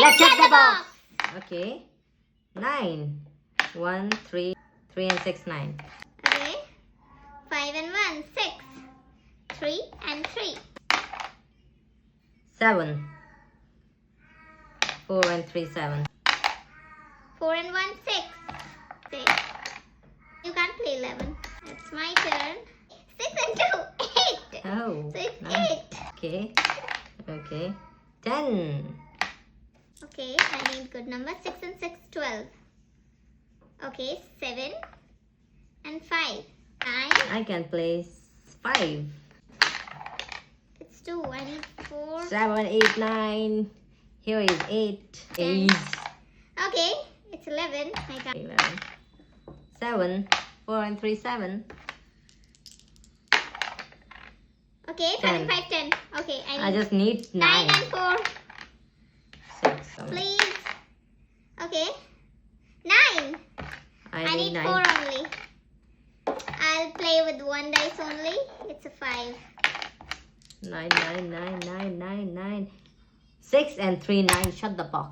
Let's check the box. Okay. 9. 1, 3, 3 and 6, 9. Okay. 5 and 1, 6. 3 and 3. 7. 4 and 3, 7. 4 and 1, 6. 6. You can't play 11. It's my turn. 6 and 2, 8. Oh. So it's nice. 8. Okay. Okay. 10. Okay, I need good number. 6 and 6, 12. Okay, 7 and 5. 9. I can play 5. It's 2. I need 4. 7, 8, 9. Here is 8. 8. Okay, it's 11. I got 11. 7. 4 and 3, 7. Okay, 5 and 5, 10. Okay, I just need 9 9. and 4. 6. 7. Please. Okay. 9. I need 9. 4 only. I'll play with 1 dice only. It's a 5. 9, 9, 9, 9, 9, 9. 6 and 3, 9. Shut the box.